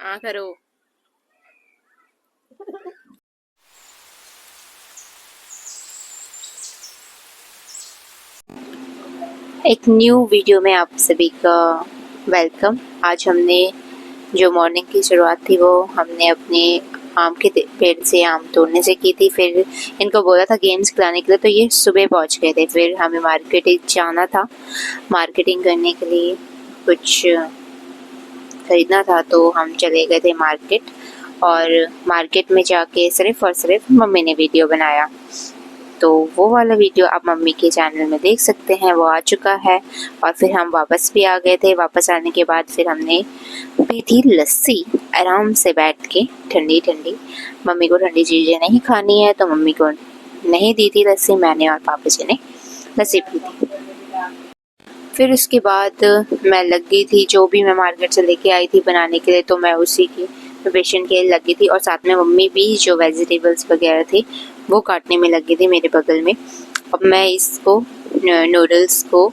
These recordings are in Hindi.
हाँ करो। एक न्यू वीडियो में आप सभी का वेलकम। आज हमने जो मॉर्निंग की शुरुआत थी वो हमने अपने आम के पेड़ से आम तोड़ने से की थी। फिर इनको बोला था गेम्स खिलाने के लिए, तो ये सुबह पहुंच गए थे। फिर हमें मार्केटिंग जाना था, मार्केटिंग करने के लिए कुछ खरीदना था, तो हम चले गए थे मार्केट। और मार्केट में जाके सिर्फ और सिर्फ मम्मी ने वीडियो बनाया, तो वो वाला वीडियो आप मम्मी के चैनल में देख सकते हैं, वो आ चुका है। और फिर हम वापस भी आ गए थे। वापस आने के बाद फिर हमने पी थी लस्सी आराम से बैठ के, ठंडी ठंडी। मम्मी को ठंडी चीज़ें नहीं खानी है, तो मम्मी को नहीं दी थी लस्सी, मैंने और पापा जी ने लस्सी पी थी। फिर उसके बाद मैं लग गई थी, जो भी मैं मार्केट से लेके आई थी बनाने के लिए, तो मैं उसी की प्रिपरेशन के लिए लगी थी। और साथ में मम्मी भी जो वेजिटेबल्स वगैरह थे वो काटने में लगी थी मेरे बगल में। अब मैं इसको नूडल्स को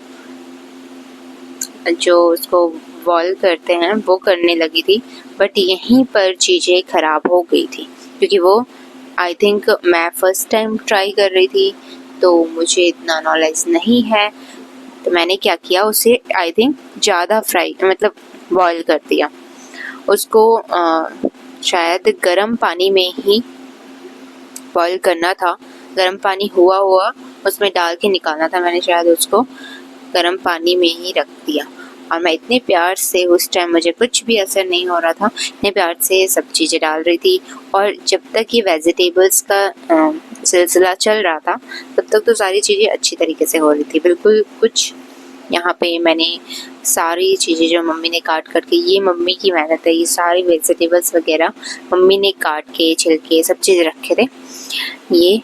जो उसको बॉईल करते हैं वो करने लगी थी, बट यहीं पर चीज़ें ख़राब हो गई थी, क्योंकि वो आई थिंक मैं फ़र्स्ट टाइम ट्राई कर रही थी, तो मुझे इतना नॉलेज नहीं है। तो मैंने क्या किया, उसे आई थिंक ज़्यादा फ्राई मतलब बॉईल कर दिया। उसको शायद गर्म पानी में ही बॉईल करना था। गर्म पानी हुआ हुआ उसमें डाल के निकालना था। मैंने शायद उसको गर्म पानी में ही रख दिया। और मैं इतने प्यार से, उस टाइम मुझे कुछ भी असर नहीं हो रहा था, इतने प्यार से सब चीज़ें डाल रही थी। और जब तक ये वेजिटेबल्स का सिलसिला चल रहा था, तब तक तो सारी चीज़ें अच्छी तरीके से हो रही थी। बिल्कुल कुछ यहाँ पे मैंने सारी चीज़ें जो मम्मी ने काट करके, ये मम्मी की मेहनत है, ये सारी वेजिटेबल्स वगैरह मम्मी ने काट के छिलके सब चीज़ रखे थे। ये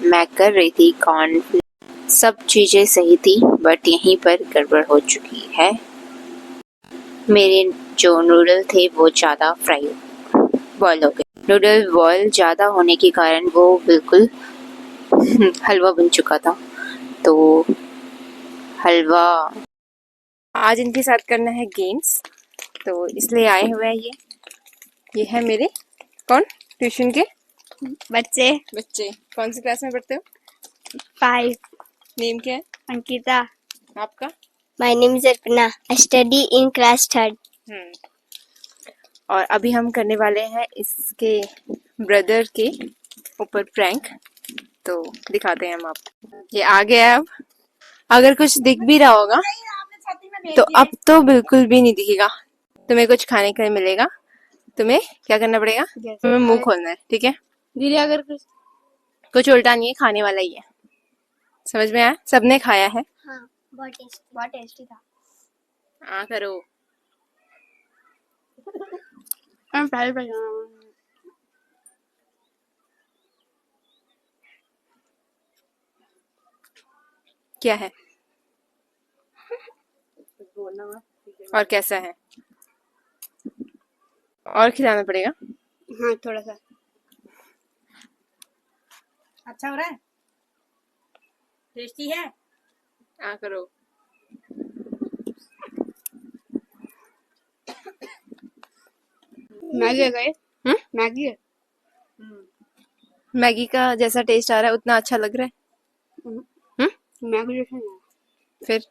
मैं कर रही थी कॉर्न, सब चीज़ें सही थी, बट यहीं पर गड़बड़ हो चुकी है। मेरे जो नूडल थे वो ज़्यादा फ्राई बॉयल हो गए। नूडल बॉयल ज़्यादा होने के कारण वो बिल्कुल हलवा बन चुका था। तो हलवा आज इनके साथ करना है गेम्स, तो इसलिए आए हुए हैं। ये है मेरे कौन ट्यूशन के बच्चे। कौन सी क्लास में पढ़ते हो? 5. नेम क्या है? Ankita. आपका? My name is Arpana. I study in class 3rd. और अभी हम करने वाले हैं इसके ब्रदर के ऊपर प्रैंक, तो दिखाते हैं हम आपको। ये आ गया। अब अगर कुछ दिख भी रहा होगा तो अब तो बिल्कुल भी नहीं दिखेगा। तुम्हें कुछ खाने का मिलेगा। तुम्हें क्या करना पड़ेगा? तुम्हें मुंह खोलना है, ठीक है? दीदी अगर कुछ उल्टा नहीं है, खाने वाला ही है। समझ में आया? सबने खाया है। हाँ, बहुत टेस्टी था। हाँ करो। मैं पहले क्या है और कैसा है? और खिलाना पड़ेगा। हाँ, थोड़ा सा अच्छा हो रहा है, टेस्टी है। हाँ करो। मैगी है गए। मैगी है। मैगी का जैसा टेस्ट आ रहा है उतना अच्छा लग रहा है। मैगी जैसा नहीं है। फिर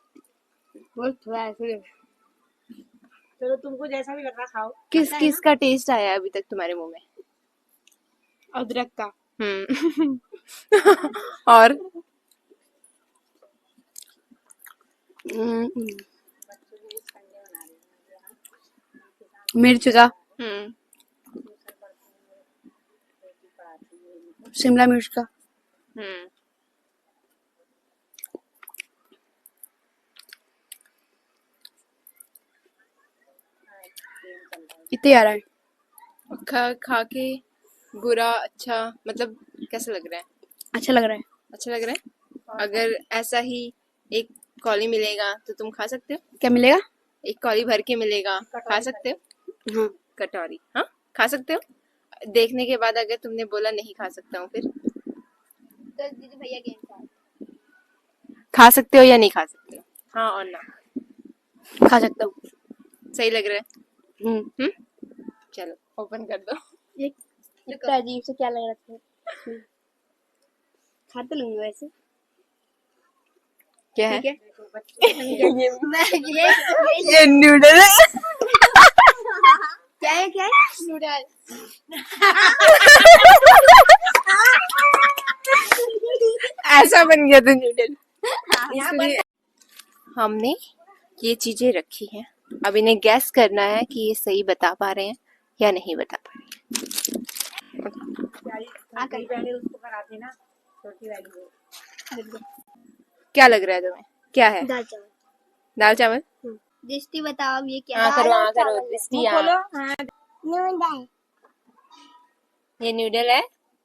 बहुत थोड़ा ऐसे चलो तुमको जैसा भी लग रहा खाओ। किस अच्छा है किस का टेस्ट आया अभी तक तुम्हारे मुंह में? अदरक का। और मिर्च का। शिमला मिर्च का। इतने आ रहा है। खा के बुरा अच्छा मतलब कैसा लग रहा है? अच्छा लग रहा है। अच्छा लग रहा है। अगर ऐसा ही एक कॉली मिलेगा तो तुम खा सकते हो? क्या मिलेगा? एक कॉली भर के मिलेगा, खा सकते हो? हाँ, कटोरी। हाँ खा सकते हो। देखने के बाद अगर तुमने बोला नहीं खा सकता हूँ, फिर तो दीदी भैया गेम खा सकते हो या नहीं खा सकते हो? हाँ और ना। खा सकता हूँ। सही लग रहा है। चलो ओपन कर दो। ये इतना अजीब से क्या लग रहा था। खा तो लूंगी वैसे। क्या है? ये नूडल है। क्या है नूडल। ऐसा बन गया था नूडल। इसलिए हमने ये चीजें रखी हैं। अब इन्हें गैस करना है कि ये सही बता पा रहे हैं या नहीं बता पा रहे हैं। पहले उसको कराते ना छोटी वाली। क्या लग रहा है तुम्हें? क्या है? दाल चावल। दाल चावल? दृष्टि बताओ ये क्या हाँ है? करो दृष्टि। खोलो। हाँ हाँ नूडल। ये नूडल है।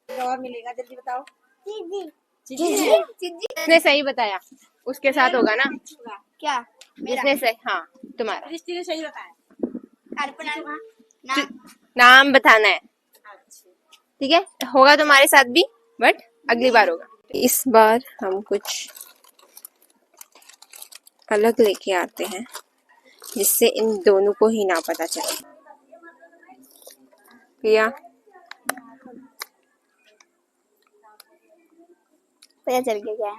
और मिलेगा, जल्दी बताओ। जिसने सही बताया उसके साथ होगा ना। क्या? जिसने सही, हाँ तुम्हारा। दृष्टि ने सही बताया। अर्पणा नाम बताना है, ठीक है? होगा तुम्हारे साथ भी, बट अगली बार होगा। इस बार हम कुछ अलग लेके आते हैं जिससे इन दोनों को ही ना पता चले। प्रिया पता चल गया क्या है?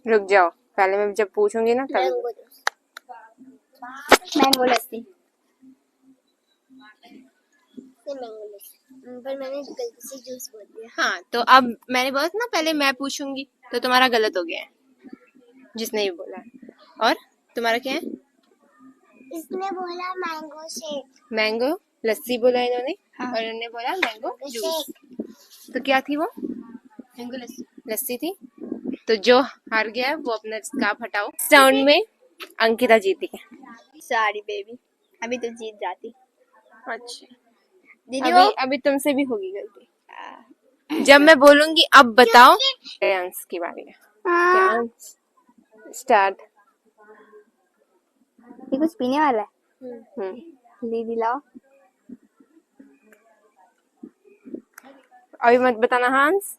रुक जाओ, पहले मैं जब पूछूंगी ना तब। मैंगो लस्सी। पर मैंने गलती से जूस बोल दिया। हाँ तो अब मैंने बोला था ना पहले मैं पूछूंगी, तो तुम्हारा गलत हो गया है जिसने ये बोला है। और तुम्हारा क्या है? इसने बोला मैंगो शेक। मैंगो लस्सी बोला इन्होंने। हाँ। और इन्होंने बोला मैंगो जूस। तो क्या थी वो? मैंगो लस्सी। लस्सी थी। तो जो हार गया है वो अपना स्कार्फ हटाओ। इस राउंड में अंकिता जीती है। सॉरी बेबी, अभी तो जीत जाती। अच्छा दीदी अभी तुमसे भी होगी गलती। जब मैं बोलूंगी अब बताओ। अंश की बारी है। स्टार्ट। ये कुछ पीने वाला है। दीदी लाओ। अभी मत बताना हंस।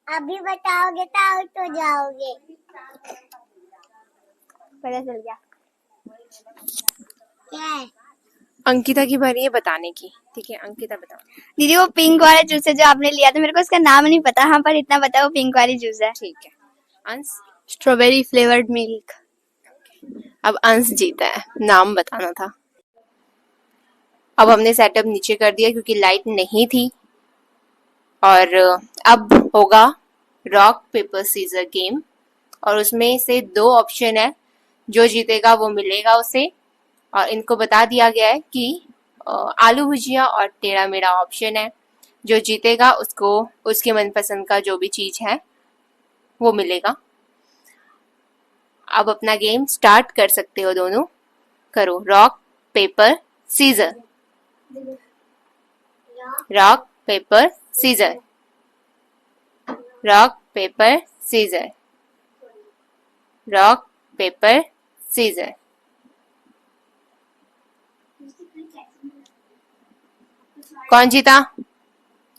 अभी बताओगे तो आउट हो जाओगे। पता चल गया क्या है? अंकिता की बारी है बताने की, ठीक है? अंकिता बताओ। दीदी वो पिंक वाला जूस है जो आपने लिया था, मेरे को उसका नाम नहीं पता। हाँ पर इतना पता वो पिंक वाली जूस है। ठीक है अंश। Strawberry flavoured milk. अब अंश जीता है, नाम बताना था। अब हमने सेटअप नीचे कर दिया क्योंकि लाइट नहीं थी। और अब होगा रॉक पेपर सीजर गेम, और उसमें से 2 ऑप्शन है, जो जीतेगा वो मिलेगा उसे। और इनको बता दिया गया है कि आलू भुजिया और टेढ़ा मेढ़ा ऑप्शन है। जो जीतेगा उसको उसके मनपसंद का जो भी चीज है वो मिलेगा। अब अपना गेम स्टार्ट कर सकते हो दोनों। करो rock paper scissor. Rock paper scissor. Rock paper scissor. Rock paper scissor. कौन जीता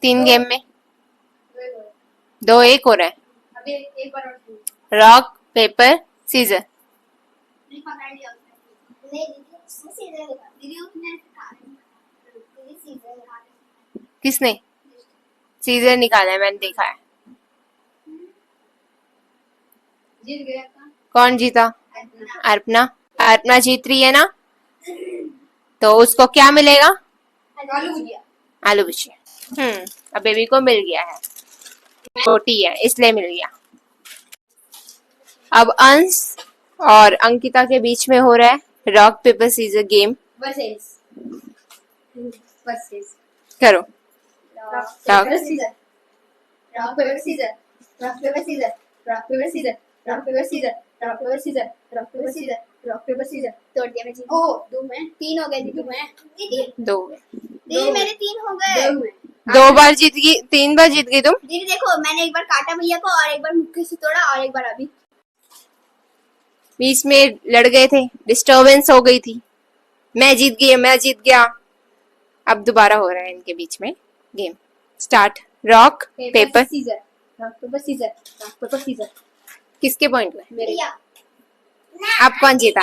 3 गेम में? 2-1 हो रहा है। Rock paper scissor. किसने सीजर निकाला है? मैंने देखा है। जीत गया। कौन जीता? अर्पणा। अर्पणा जीत रही है ना, तो उसको क्या मिलेगा? आलू भुजिया। अब बेबी को मिल गया है, छोटी है इसलिए मिल गया। अब अंश और अंकिता के बीच में हो रहा है रॉक पेपर सीजर गेम। करो rock paper scissor. Rock paper scissor. Rock paper scissor. Rock paper scissor. Rock paper scissor. Rock paper scissor. Rock paper scissor. Rock paper scissor. तोड़ दिया मैं जी। ओह 2 में 3 हो गए दीदी। दो दीदी मेरे 3 हो गए। 2 बार जीत गई, 3 बार जीत गई तुम। दीदी देखो मैंने एक बार काटा भैया को और एक बार मुक्के से तोड़ा और एक बार अभी। बीच में लड़ गए थे, डिस्टरबेंस हो गई थी। मैं जीत गई, मैं जीत गया। अब दोबारा हो रहा है इनके बीच में game. Start. Rock paper scissor. Rock paper scissor. Rock paper scissor. किसके पॉइंट में? मेरे। अब कौन जीता?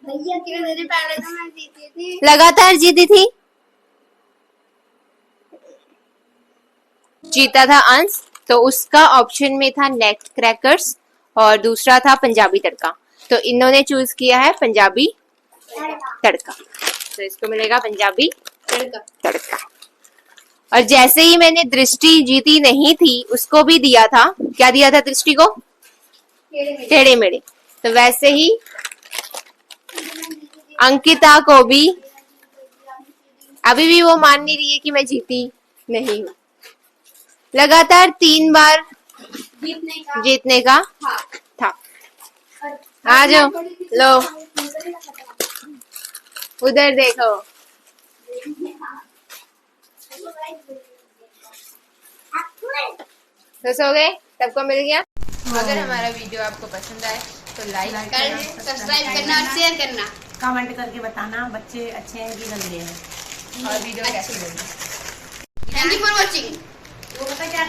भैया क्यों मेरे पहले तो मैं जीती थी। लगातार जीती थी। जीता था अंश, तो उसका ऑप्शन में था नेट क्रैकर्स और दूसरा था पंजाबी तड़का। तो इन्होंने चूज किया है पंजाबी तड़का, तो इसको मिलेगा पंजाबी तड़का। और जैसे ही मैंने दृष्टि जीती नहीं थी उसको भी दिया था, क्या दिया था दृष्टि को? टेढ़े मेढ़े। तो वैसे ही अंकिता को भी, अभी भी वो मान नहीं रही है कि मैं जीती नहीं हूँ। लगातार 3 बार जीतने का था। आ जाओ, लो उधर देखो। तो सो गए, सबको मिल गया। अगर हमारा वीडियो आपको पसंद आए तो लाइक करना, सब्सक्राइब करना और शेयर करना। कमेंट करके बताना बच्चे अच्छे हैं कि गंदे हैं और वीडियो कैसी लगी। Thank you for watching. वो पता क्या